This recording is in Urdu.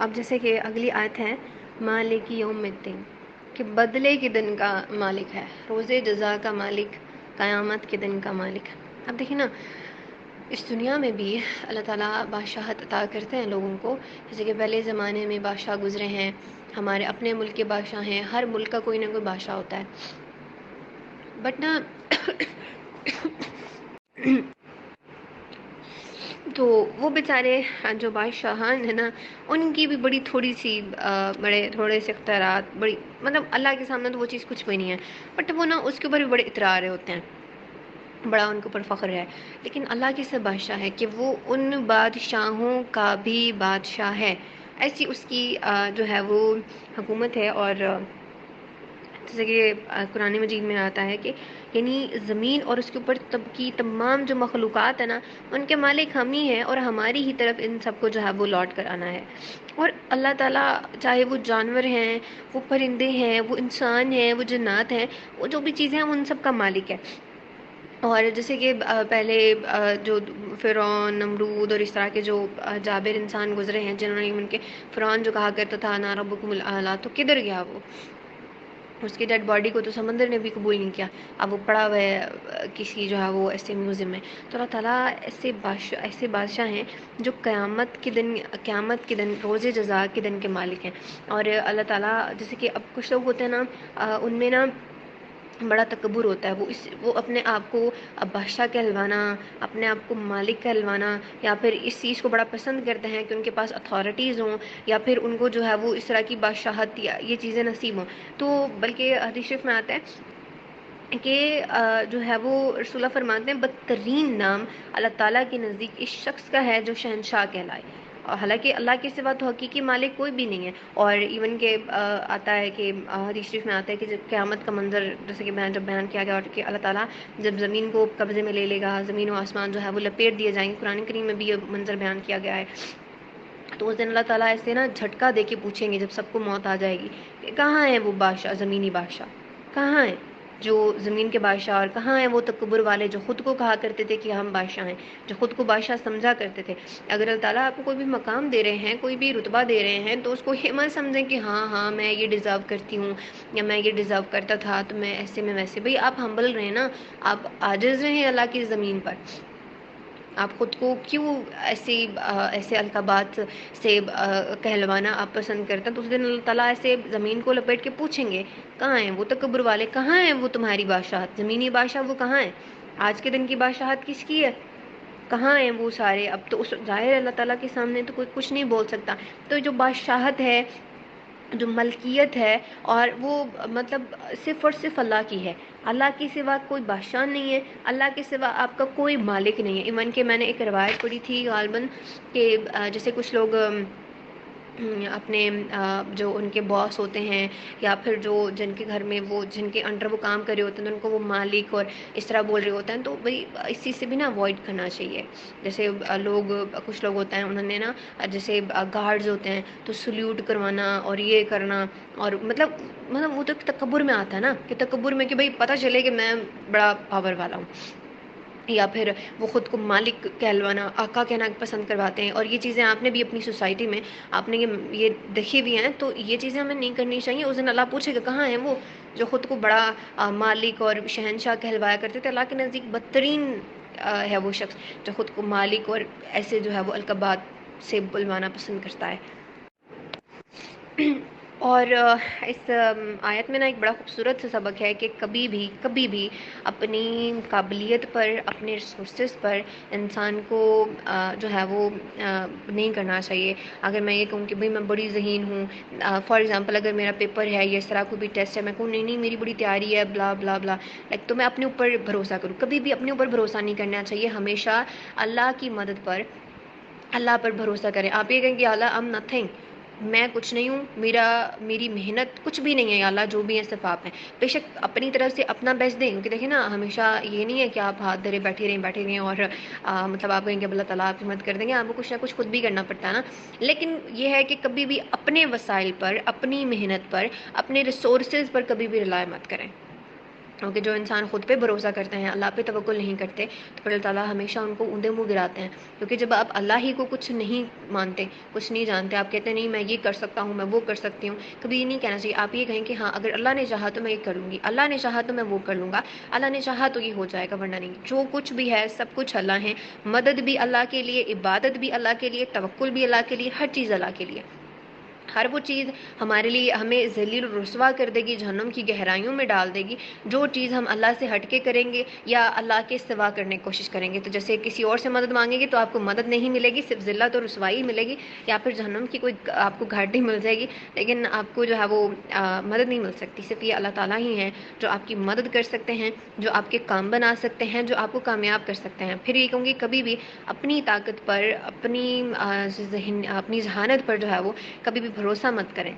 اب جیسے کہ اگلی آیت ہے مالک یوم الدین، کہ بدلے کے دن کا مالک ہے، روز جزا کا مالک، قیامت کے دن کا مالک ہے۔ اب دیکھیں نا، اس دنیا میں بھی اللہ تعالیٰ بادشاہت عطا کرتے ہیں لوگوں کو، جیسے کہ پہلے زمانے میں بادشاہ گزرے ہیں، ہمارے اپنے ملک کے بادشاہ ہیں، ہر ملک کا کوئی نہ کوئی بادشاہ ہوتا ہے، بٹ نا تو وہ بیچارے جو بادشاہان ہیں نا، ان کی بھی بڑی تھوڑی سی بڑے تھوڑے سے اختیارات، بڑی مطلب اللہ کے سامنے تو وہ چیز کچھ بھی نہیں ہے، بٹ وہ نا اس کے اوپر بھی بڑے اطراء رہے ہوتے ہیں، بڑا ان کے اوپر فخر ہے۔ لیکن اللہ کی سے بادشاہ ہے کہ وہ ان بادشاہوں کا بھی بادشاہ ہے، ایسی اس کی جو ہے وہ حکومت ہے۔ اور جیسے کہ قرآن مجید میں آتا ہے کہ یعنی زمین اور اس کے اوپر کی تمام جو مخلوقات ہیں نا، ان کے مالک ہم ہی ہیں، اور ہماری ہی طرف ان سب کو جو ہے وہ لوٹ کر آنا ہے۔ اور اللہ تعالیٰ چاہے وہ جانور ہیں، وہ پرندے ہیں، وہ انسان ہیں، وہ جنات ہیں، وہ جو بھی چیزیں ہیں، وہ ان سب کا مالک ہے۔ اور جیسے کہ پہلے جو فرعون، نمرود اور اس طرح کے جو جابر انسان گزرے ہیں، جنہوں نے ان کے فرعون جو کہا کرتا تھا انا ربکم الاعلی، تو کدھر گیا وہ؟ اس کی ڈیڈ باڈی کو تو سمندر نے بھی قبول نہیں کیا، اب وہ پڑا ہوا ہے کسی جو ہے وہ ایسے میوزیم میں۔ تو اللہ تعالیٰ ایسے بادشاہ ہیں جو قیامت کے دن روز جزا کے دن کے مالک ہیں۔ اور اللہ تعالیٰ جیسے کہ اب کچھ لوگ ہوتے ہیں نا، ان میں نا بڑا تکبر ہوتا ہے، وہ اپنے آپ کو بادشاہ کہلوانا، اپنے آپ کو مالک کہلوانا، یا پھر اس چیز کو بڑا پسند کرتے ہیں کہ ان کے پاس اتھارٹیز ہوں، یا پھر ان کو جو ہے وہ اس طرح کی بادشاہت یا یہ چیزیں نصیب ہوں۔ تو بلکہ حدیث شریف میں آتا ہے کہ جو ہے وہ رسول اللہ فرماتے ہیں بدترین نام اللہ تعالیٰ کے نزدیک اس شخص کا ہے جو شہنشاہ کہلائے، اور حالانکہ اللہ کے سوا تو حقیقی مالک کوئی بھی نہیں ہے۔ اور ایون کہ آتا ہے کہ حدیث شریف میں آتا ہے کہ جب قیامت کا منظر جیسے کہ جب بیان کیا گیا، اور کہ اللہ تعالیٰ جب زمین کو قبضے میں لے لے گا، زمین و آسمان جو ہے وہ لپیٹ دیے جائیں گے، قرآن کریم میں بھی یہ منظر بیان کیا گیا ہے، تو اس دن اللہ تعالیٰ ایسے نا جھٹکا دے کے پوچھیں گے جب سب کو موت آ جائے گی کہ کہاں ہیں وہ بادشاہ، زمینی بادشاہ کہاں ہیں جو زمین کے بادشاہ، اور کہاں ہیں وہ تکبر والے جو خود کو کہا کرتے تھے کہ ہم بادشاہ ہیں، جو خود کو بادشاہ سمجھا کرتے تھے۔ اگر اللہ تعالیٰ آپ کو کوئی بھی مقام دے رہے ہیں، کوئی بھی رتبہ دے رہے ہیں، تو اس کو یہ مت سمجھیں کہ ہاں میں یہ ڈیزرو کرتی ہوں، یا میں یہ ڈیزرو کرتا تھا تو میں ایسے میں ویسے۔ بھئی آپ ہمبل رہیں نا، آپ عاجز رہیں اللہ کی زمین پر، آپ خود کو کیوں ایسے القابات سے کہلوانا آپ پسند کرتے ہیں؟ تو اس دن اللہ تعالیٰ ایسے زمین کو لپیٹ کے پوچھیں گے کہاں ہیں وہ تکبر والے، کہاں ہیں وہ تمہاری بادشاہت، زمینی بادشاہ وہ کہاں ہیں، آج کے دن کی بادشاہت کس کی ہے، کہاں ہیں وہ سارے؟ اب تو اس ظاہر اللہ تعالیٰ کے سامنے تو کوئی کچھ نہیں بول سکتا۔ تو جو بادشاہت ہے، جو ملکیت ہے، اور وہ مطلب صرف اور صرف اللہ کی ہے، اللہ کے سوا کوئی بادشاہ نہیں ہے، اللہ کے سوا آپ کا کوئی مالک نہیں ہے۔ ایون کہ میں نے ایک روایت پڑھی تھی غالباً کہ جیسے کچھ لوگ اپنے جو ان کے باس ہوتے ہیں، یا پھر جو جن کے گھر میں وہ جن کے انڈر وہ کام کر رہے ہوتے ہیں، ان کو وہ مالک اور اس طرح بول رہے ہوتے ہیں، تو بھئی اس چیز سے بھی نا اوائڈ کرنا چاہیے۔ جیسے کچھ لوگ ہوتے ہیں، انہوں نے نا جیسے گارڈز ہوتے ہیں تو سلیوٹ کروانا اور یہ کرنا، اور مطلب وہ تو تکبر میں آتا ہے نا، کہ تکبر میں کہ بھئی پتہ چلے کہ میں بڑا پاور والا ہوں، یا پھر وہ خود کو مالک کہلوانا، آقا کہنا پسند کرواتے ہیں۔ اور یہ چیزیں آپ نے بھی اپنی سوسائٹی میں آپ نے یہ دیکھی بھی ہیں، تو یہ چیزیں ہمیں نہیں کرنی چاہیے۔ اس دن اللہ پوچھے گا کہاں ہیں وہ جو خود کو بڑا مالک اور شہنشاہ کہلوایا کرتے تھے؟ اللہ کے نزدیک بدترین ہے وہ شخص جو خود کو مالک اور ایسے جو ہے وہ القابات سے بلوانا پسند کرتا ہے۔ اور اس آیت میں نا ایک بڑا خوبصورت سا سبق ہے کہ کبھی بھی اپنی قابلیت پر، اپنے ریسورسز پر انسان کو جو ہے وہ نہیں کرنا چاہیے۔ اگر میں یہ کہوں کہ بھئی میں بڑی ذہین ہوں، فار ایگزامپل اگر میرا پیپر ہے یا اس طرح کوئی بھی ٹیسٹ ہے، میں کہوں نہیں میری بڑی تیاری ہے بلا بلا بلا، تو میں اپنے اوپر بھروسہ کروں۔ کبھی بھی اپنے اوپر بھروسہ نہیں کرنا چاہیے، ہمیشہ اللہ کی مدد پر، اللہ پر بھروسہ کریں۔ آپ یہ کہیں کہ اللہ ایم نتھنگ، میں کچھ نہیں ہوں، میری محنت کچھ بھی نہیں ہے، یا اللہ جو بھی ہے صرف آپ ہیں۔ بے شک اپنی طرف سے اپنا بیسٹ دیں، کیونکہ دیکھیں نا ہمیشہ یہ نہیں ہے کہ آپ ہاتھ دھرے بیٹھے رہیں اور مطلب آپ کہیں کہ اللہ تعالیٰ آپ کی مدد کر دیں گے، آپ کو کچھ نہ کچھ خود بھی کرنا پڑتا ہے نا۔ لیکن یہ ہے کہ کبھی بھی اپنے وسائل پر، اپنی محنت پر، اپنے ریسورسز پر کبھی بھی رلائے مت کریں۔ اوکے، جو انسان خود پہ بھروسہ کرتے ہیں، اللہ پہ توکل نہیں کرتے، تو پھر اللہ تعالیٰ ہمیشہ ان کو اوندا منہ گراتے ہیں. کیونکہ جب آپ اللہ ہی کو کچھ نہیں مانتے، کچھ نہیں جانتے، آپ کہتے ہیں نہیں میں یہ کر سکتا ہوں، میں وہ کر سکتی ہوں، کبھی یہ نہیں کہنا چاہیے. آپ یہ کہیں کہ ہاں اگر اللہ نے چاہا تو میں یہ کر لوں گی، اللہ نے چاہا تو میں وہ کر لوں گا، اللہ نے چاہا تو یہ ہو جائے گا، ورنہ نہیں. جو کچھ بھی ہے سب کچھ اللہ ہے، مدد بھی اللہ کے لیے، عبادت بھی اللہ کے لیے، توکل بھی اللہ کے لیے، ہر چیز اللہ کے لیے. ہر وہ چیز ہمارے لیے ہمیں ذلیل و رسوا کر دے گی، جہنم کی گہرائیوں میں ڈال دے گی، جو چیز ہم اللہ سے ہٹ کے کریں گے یا اللہ کے سوا کرنے کی کوشش کریں گے. تو جیسے کسی اور سے مدد مانگیں گے تو آپ کو مدد نہیں ملے گی، صرف ذلت اور رسوائی ملے گی، یا پھر جہنم کی کوئی آپ کو گھاٹی مل جائے گی، لیکن آپ کو جو ہے وہ مدد نہیں مل سکتی. صرف یہ اللہ تعالیٰ ہی ہیں جو آپ کی مدد کر سکتے ہیں، جو آپ کے کام بنا سکتے ہیں، جو آپ کو کامیاب کر سکتے ہیں. پھر یہ کہوں گی کبھی بھی اپنی طاقت پر، اپنی ذہانت پر جو ہے وہ کبھی بھی بھروسہ مت کریں.